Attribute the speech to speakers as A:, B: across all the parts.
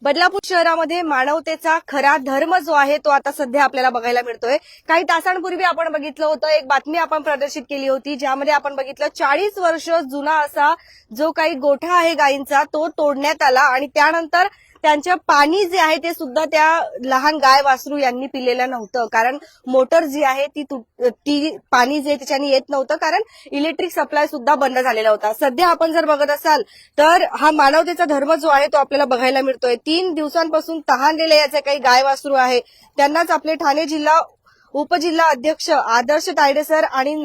A: बदलापूर शहरामध्ये मानवतेचा खरा धर्म जो आहे तो आता सध्या आपल्याला बघायला मिळतोय। काही तासांपूर्वी आपण बघितलं होतं, एक बातमी आपण प्रदर्शित केली होती, ज्यामध्ये आपण बघितलं 40 वर्ष जुना असा जो काही गोठा आहे गायींचा तो तोडण्यात आला आणि त्यानंतर त्यांच्या पाणी जे आहे ते सुद्धा त्या लहान गाय वासरू यांनी पिलेलं नव्हतं, कारण मोटर जी आहे ती पाणी जे त्याच्याने येत नव्हतं, कारण इलेक्ट्रिक सप्लाय सुद्धा बंद झालेला होता। सध्या आपण जर बघत असाल तर हा मानवतेचा धर्म जो आहे तो आपल्याला बघायला मिळतोय। 3 दिवसांपासून तहानलेले याचे काही गाय वासरू आहे, त्यांनाच आपले ठाणे जिल्हा उपजिल्हा अध्यक्ष आदर्श तायडे सर आणि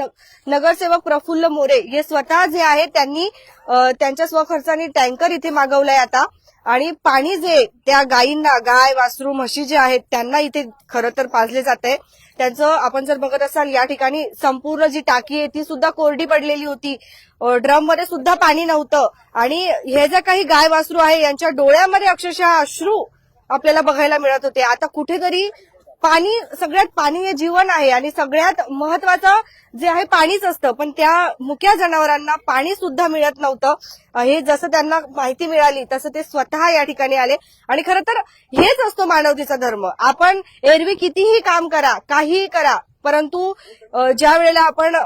A: नगरसेवक प्रफुल्ल मोरे हे स्वतः जे आहे त्यांनी त्यांच्या स्वखर्चाने टँकर इथे मागवलाय आता, आणि पाणी जे त्या गायींना, गाय वासरू म्हशी जे आहेत त्यांना इथे खरं तर पाजले जाते। त्यांचं आपण जर बघत असाल या ठिकाणी संपूर्ण जी टाकी आहे ती सुद्धा कोरडी पडलेली होती, ड्रम मध्ये सुद्धा पाणी नव्हतं, आणि हे जे काही गाय वासरू आहे यांच्या डोळ्यामध्ये अक्षरशः अश्रू आपल्याला बघायला मिळत होते। आता कुठेतरी पाणी, सगळ्यात पाणी हे जीवन आहे आणि सगळ्यात महत्वाचं जे आहे पाणीच असतं, पण त्या मुक्या जनावरांना पाणी सुद्धा मिळत नव्हतं। हे जसं त्यांना माहिती मिळाली तसं ते स्वतः या ठिकाणी आले, आणि खरं तर हेच असतो मानवतेचा धर्म। आपण एरवी कितीही काम करा, काहीही करा, परंतु ज्या वेळेला आपण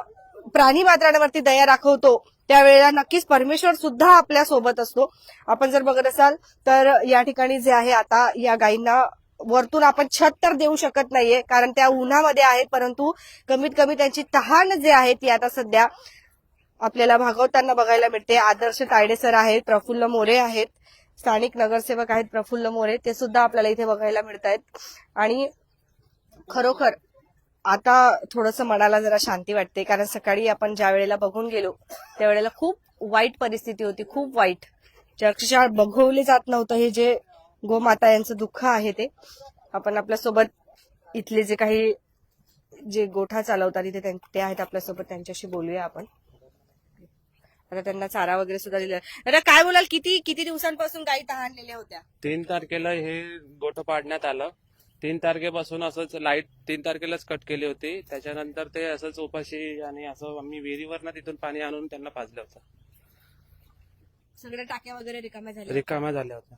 A: प्राणी मात्रांवरती दया दाखवतो त्यावेळेला नक्कीच परमेश्वर सुद्धा आपल्या सोबत असतो। आपण जर बघत असाल तर या ठिकाणी जे आहे आता या गायींना वरतून आपण छत तर देऊ शकत नाहीये, कारण त्या उन्हामध्ये आहेत, परंतु कमीत कमी त्यांची तहान जे आहे ती आता सध्या आपल्याला भागवताना बघायला मिळते। आदर्श तायडे सर आहेत, प्रफुल्ल मोरे आहेत, स्थानिक नगरसेवक आहेत प्रफुल्ल मोरे, ते सुद्धा आपल्याला इथे बघायला मिळत आहेत। आणि खरोखर आता थोडंसं मनाला जरा शांती वाटते, कारण सकाळी आपण ज्या वेळेला बघून गेलो त्यावेळेला खूप वाईट परिस्थिती होती, खूप वाईट, जे अक्षरशः बघवले जात नव्हतं। हे जे गोमाता यांचं दुःख आहे ते आपण आपल्यासोबत, इथले जे काही जे गोठा चालवतात इथे ते आहेत आपल्यासोबत, त्यांच्याशी बोलूया आपण। आता त्यांना चारा वगैरे सुद्धा दिला। आता काय बोलाल, किती दिवसांपासून गायी तहानलेल्या होत्या?
B: 3 तारखेला हे गोठं पाडण्यात आलं। 3 तारखेपासून असंच लाईट 3 तारखेलाच कट केली होती, त्याच्यानंतर ते असंच उपाशी आणि असं आम्ही विहिरीवरनं तिथून पाणी आणून त्यांना पाजलं होतं।
A: सगळ्या टाक्या वगैरे रिकाम्या
B: झाल्या होत्या।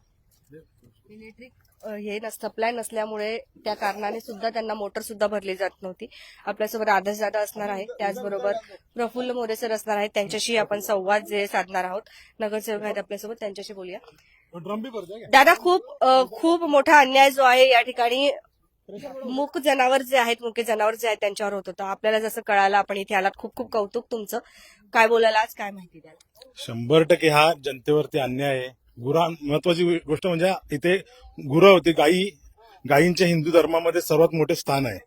A: इलेक्ट्रिक हे सप्लाय नसल्यामुळे त्या कारणाने सुद्धा त्यांना मोटर सुद्धा भरली जात नव्हती। आपल्यासोबत आदर्श दादा असणार आहे, त्याचबरोबर प्रफुल्ल मोरे सर असणार आहेत, त्यांच्याशी आपण संवाद जे साधणार आहोत। नगरसेवक आहेत आपल्यासोबत, त्यांच्याशी बोलूया। दादा, खूप मोठा अन्याय जो आहे या ठिकाणी मुके जनावर जे आहेत त्यांच्यावर होत होता। आपल्याला जसं कळालं, आपण इथे आलात, खूप कौतुक तुमचं। काय बोलायला आज, काय माहिती द्याल?
C: 100% हा जनतेवरती अन्याय आहे। महत्वाची गोष्ट म्हणजे इथे गुरं होती, गायींच्या हिंदू धर्मामध्ये सर्वात मोठे स्थान आहे।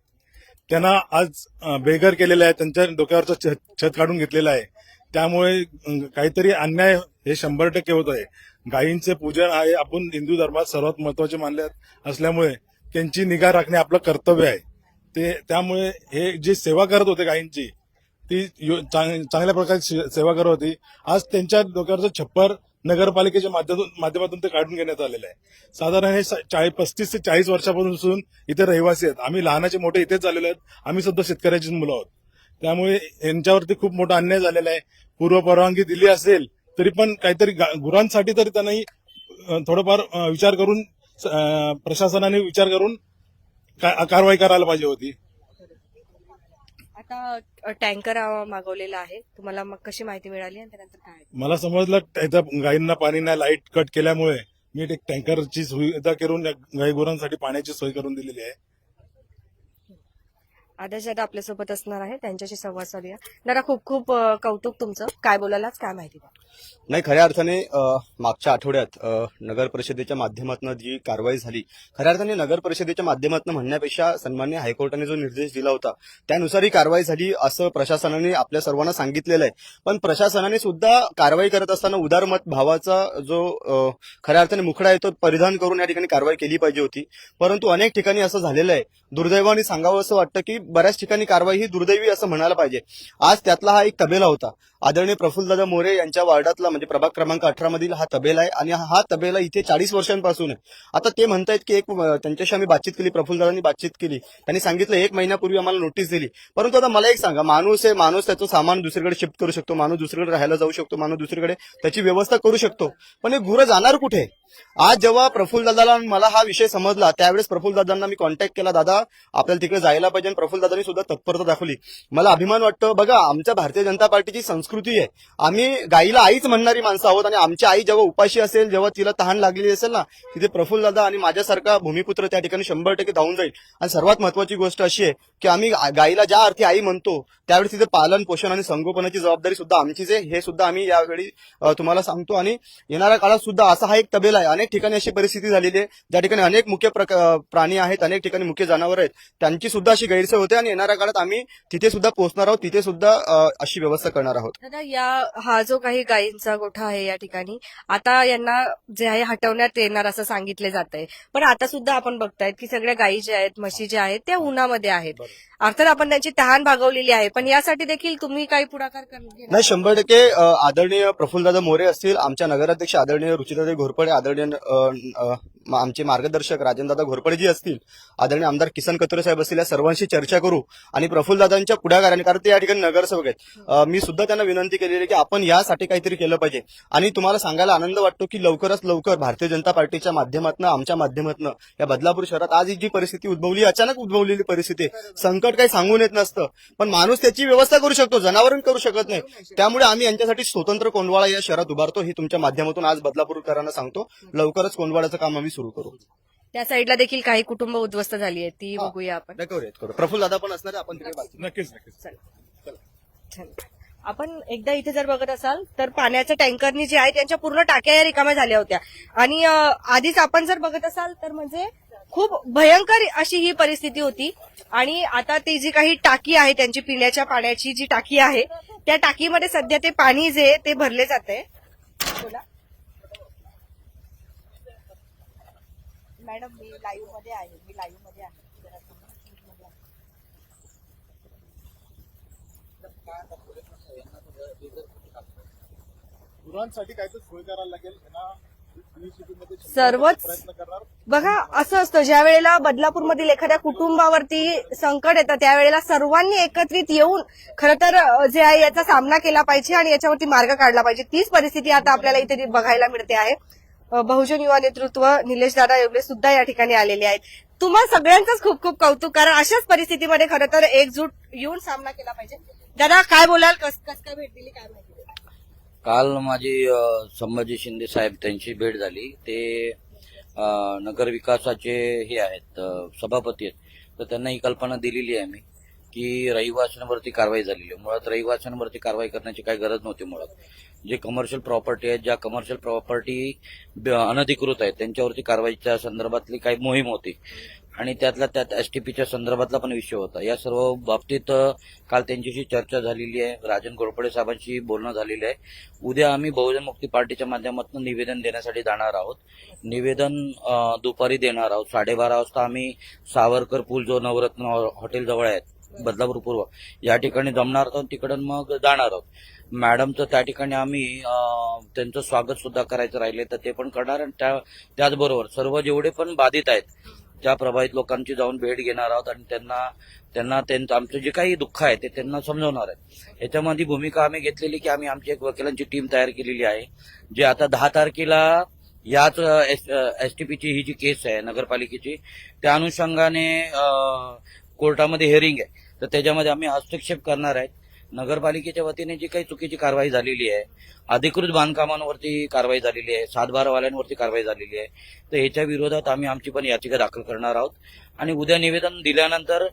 C: त्यांना आज बेघर केलेलं आहे, त्यांच्या डोक्यावरचं छत काढून घेतलेलं आहे, त्यामुळे काहीतरी अन्याय हे 100% होत आहे। गायींचे पूजन आहे, आपण हिंदू धर्मात सर्वात महत्वाचे मानले असल्यामुळे त्यांची निगा राखणे आपलं कर्तव्य आहे। त्यामुळे हे जे सेवा करत होते गायींची, ती चांगल्या प्रकारे सेवा करत होती। आज त्यांच्या डोक्यावरचं छप्पर नगरपालिकेच्या माध्यमातून ते काढून घेण्यात आलेलं आहे। साधारण हे 35 ते 40 वर्षापासून इथे रहिवासी आहेत। आम्ही लहानाचे मोठे इथेच झालेलो आहेत, आम्ही सुद्धा शेतकऱ्याचीच मुलं आहोत। त्यामुळे यांच्यावरती खूप मोठा अन्याय झालेला आहे। पूर्व परवानगी दिली असेल तरी पण काहीतरी गुरांसाठी तरी त्यांनाही थोडंफार विचार करून, प्रशासनाने विचार करून कारवाई करायला पाहिजे होती।
A: आता टँकर मागवलेला आहे, तुम्हाला मग कशी माहिती मिळाली आणि त्यानंतर काय?
C: मला समजलं गायींना पाणी नाही, लाईट कट केल्यामुळे मी एक टँकरची सुविधा करून गाई गुरांसाठी पाण्याची सोय करून दिलेली आहे।
A: आदर्श दादा आपल्यासोबत असणार आहे, त्यांच्याशी संवाद साधूया। दादा, खूप कौतुक तुमचं। काय बोलायलाच, काय माहिती द्या?
D: नाही, खऱ्या अर्थाने मागच्या आठवड्यात नगर परिषदेच्या माध्यमातून जी कारवाई झाली, खऱ्या अर्थाने नगर परिषदेच्या माध्यमातून म्हणण्यापेक्षा सन्मान्य हायकोर्टाने जो निर्देश दिला होता त्यानुसार ही कारवाई झाली असं प्रशासनाने आपल्या सर्वांना सांगितलेलं आहे। पण प्रशासनाने सुद्धा कारवाई करत असताना उदारमत भावाचा जो खऱ्या अर्थाने मुखडा आहे तो परिधान करून या ठिकाणी कारवाई केली पाहिजे होती, परंतु अनेक ठिकाणी असं झालेलं आहे। दुर्दैवाने सांगावं असं वाटतं की बऱ्याच ठिकाणी कारवाई ही दुर्दैवी असं म्हणायला पाहिजे। आज त्यातला हा एक तबेला होता आदरणीय प्रफुल्लदादा मोरे यांच्या वार्डातला म्हणजे प्रभाग क्रमांक 18 मधील हा तबेला आहे आणि हा तबेला इथे 40 वर्षांपासून आहे. आता ते म्हणतायत की त्यांच्याशी आम्ही बातचीत केली, प्रफुल्लदादांनी बातचीत केली, त्यांनी सांगितलं 1 महिन्यापूर्वी आम्हाला नोटीस दिली. परंतु आता मला एक सांगा, माणूस आहे, माणूस त्याचं सामान दुसरीकडे शिफ्ट करू शकतो, माणूस दुसरीकडे राहायला जाऊ शकतो, माणूस दुसरीकडे त्याची व्यवस्था करू शकतो, पण हे गुरं जाणार कुठे? आज जेव्हा प्रफुल्लदादाला मला हा विषय समजला त्यावेळेस प्रफुल्लदादांना मी कॉन्टॅक्ट केला, दादा आपल्याला तिकडे जायला पाहिजे, आणि प्रफुल्लदादांनी सुद्धा तत्परता दाखवली. मला अभिमान वाटतो. बघा, आमच्या भारतीय जनता पार्टीची संस्कृती आहे, आम्ही गाईला आईच म्हणणारी माणसं आहोत, आणि आमची आई जेव्हा उपाशी असेल, जेव्हा तिला तहान लागलेली असेल ना, तिथे प्रफुल्लदादा आणि माझ्यासारखा भूमिपुत्र त्या ठिकाणी 100% धावून जाईल. आणि सर्वात महत्वाची गोष्ट अशी आहे की आम्ही गाईला ज्या अर्थी आई म्हणतो त्यावेळेस तिथे पालन पोषण आणि संगोपनाची जबाबदारी सुद्धा आमचीच आहे, हे सुद्धा आम्ही यावेळी तुम्हाला सांगतो. आणि येणाऱ्या काळात सुद्धा असा हा एक तबेला आहे. अनेक ठिकाणी अशी परिस्थिती झालेली आहे ज्या ठिकाणी अनेक मुख्य प्राणी आहेत, अनेक ठिकाणी मुख्य जनावर आहेत, त्यांची सुद्धा अशी गैरसोय होते, आणि येणाऱ्या काळात आम्ही तिथे सुद्धा पोहोचणार आहोत, तिथे सुद्धा अशी व्यवस्था करणार आहोत.
A: दादा, हा जो काही गायींचा गोठा आहे या ठिकाणी, आता यांना जे आहे हटवण्यात येणार असं सांगितले जात आहे, पण आता सुद्धा आपण बघतायत की सगळ्या गायी ज्या आहेत, म्हशी ज्या आहेत, त्या उन्हामध्ये आहेत. अर्थात आपण त्यांची तहान भागवलेली आहे, पण यासाठी देखील तुम्ही काही पुढाकार घेणार?
D: नाही, 100% आदरणीय प्रफुल्लदादा मोरे असतील, आमच्या नगराध्यक्ष आदरणीय रुचिराताई घोरपडे, आदरणीय आमचे मार्गदर्शक राजेंद्रदादा घोरपडे जी असतील, आदरणीय आमदार किसन कतोरे साहेब असतील, या सर्वांशी चर्चा करू. आणि प्रफुल्लदादांच्या पुढाकाराने, कारण ते या ठिकाणी नगरसेवक आहेत, मी सुद्धा त्यांना विनंती केलेली आहे की आपण यासाठी काहीतरी केलं पाहिजे. आणि तुम्हाला सांगायला आनंद वाटतो की लवकरात लवकर भारतीय जनता पार्टीच्या माध्यमातून, आमच्या माध्यमातून या बदलापूर शहरात आज ही जी परिस्थिती उद्भवली, अचानक उद्भवलेली परिस्थिती आहे, संकट काही सांगून येत नसतं, पण माणूस त्याची व्यवस्था करू शकतो, जनावरण करू शकत नाही. त्यामुळे आम्ही यांच्यासाठी स्वतंत्र कोंडवाळा या शहरात उभारतो, हे तुमच्या माध्यमातून आज बदलापूरकरांना सांगतो. लवकरच कोंडवाळ्याचं काम आम्ही सुरू करू.
A: त्या साईडला देखील काही कुटुंब उद्ध्वस्त झाली आहेत, ती बघूया आपण.
D: करू. प्रफुल्लदादा पण असणार आहे, आपण तिकडे बातचीत.
C: नक्कीच.
A: छान. आपण एकदा इथे जर बघत असाल तर पाण्याच्या टँकरनी जे आहे त्यांच्या पूर्ण टाक्या या रिकाम्या झाल्या होत्या, आणि आधीच आपण जर बघत असाल तर म्हणजे खूप भयंकर अशी ही परिस्थिती होती. आणि आता ती जी काही टाकी आहे, त्यांची पिण्याच्या पाण्याची जी टाकी आहे, त्या टाकीमध्ये सध्या ते पाणी जे ते भरले जाते. बोला मॅडम, मी लाईव्ह मध्ये आहे.
C: गुरांसाठी काहीतरी सोय करायला लागेल,
A: सर्वच बघा, असं असतं ज्या वेळेला बदलापूरमधील एखाद्या कुटुंबावरती संकट येतं त्यावेळेला सर्वांनी एकत्रित येऊन खरं तर जे आहे याचा सामना केला पाहिजे आणि याच्यावरती मार्ग काढला पाहिजे. तीच परिस्थिती आता आपल्याला इथे बघायला मिळते आहे. बहुजन युवा नेतृत्व निलेश दादा योगले सुद्धा या ठिकाणी आलेले आहेत. तुम्हा सगळ्यांचंच खूप खूप कौतुक, कारण अशाच परिस्थितीमध्ये खरं तर एकजूट येऊन सामना केला पाहिजे. दादा, काय बोलाल? कस काय भेट दिली, काय माहिती?
E: काल माझी संभाजी शिंदे साहेब त्यांची भेट झाली. ते नगर विकासाचे हे आहेत, सभापती आहेत, तर त्यांना ही कल्पना दिलेली आहे मी की रहिवाशांवरती कारवाई झालेली आहे. मुळात रहिवाशांवरती कारवाई करण्याची काही गरज नव्हती. मुळात जे कमर्शियल प्रॉपर्टी आहेत, ज्या कमर्शियल प्रॉपर्टी अनधिकृत आहेत, त्यांच्यावरती कारवाईच्या संदर्भातली काही मोहीम होती, आणि त्यातल्या त्यात एसटीपीच्या संदर्भातला पण विषय होता. या सर्व बाबतीत काल त्यांच्याशी चर्चा झालेली आहे, राजन घोरपडे साहेबांशी बोलणं झालेलं आहे. उद्या आम्ही बहुजन मुक्ती पार्टीच्या माध्यमातून निवेदन देण्यासाठी जाणार आहोत. निवेदन दुपारी देणार आहोत. 12:30 वाजता आम्ही सावरकर पूल, जो नवरत्न हॉटेल जवळ आहे बदलापूर पूर्व, या ठिकाणी जमणार आहोत. तिकडून मग जाणार आहोत. मॅडमचं त्या ठिकाणी आम्ही त्यांचं स्वागत सुद्धा करायचं राहिले तर ते पण करणार. आणि त्याचबरोबर सर्व जेवढे पण बाधित आहेत, त्या प्रभावित लोकांची जाऊन भेट घेणार आहोत आणि त्यांना आमचं जे काही दुःख आहे ते त्यांना समजवणार आहे. याच्यामध्ये भूमिका आम्ही घेतलेली की आम्ही आमची एक वकिलांची टीम तयार केलेली आहे, जे आता 10 तारखेला याच एसटीपीची ही जी केस आहे नगरपालिकेची, त्या अनुषंगाने कोर्टामध्ये हिअरिंग आहे, तर त्याच्यामध्ये आम्ही हस्तक्षेप करणार आहेत. नगरपालिकेच्या वतीने जी काही चुकीची कारवाई झालेली आहे, अधिकृत बांधकामांवरती कारवाई झालेली आहे, 7/12वाल्यांवरती कारवाई झालेली आहे, तर याच्या विरोधात आम्ही आमची पण याचिका दाखल करणार आहोत. आणि उद्या निवेदन दिल्यानंतर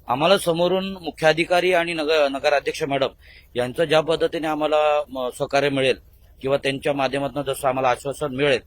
E: आम्हाला समोरून मुख्याधिकारी आणि नगराध्यक्ष मॅडम यांचं ज्या पद्धतीने आम्हाला सहकार्य मिळेल किंवा त्यांच्या माध्यमातून जसं आम्हाला आश्वासन मिळेल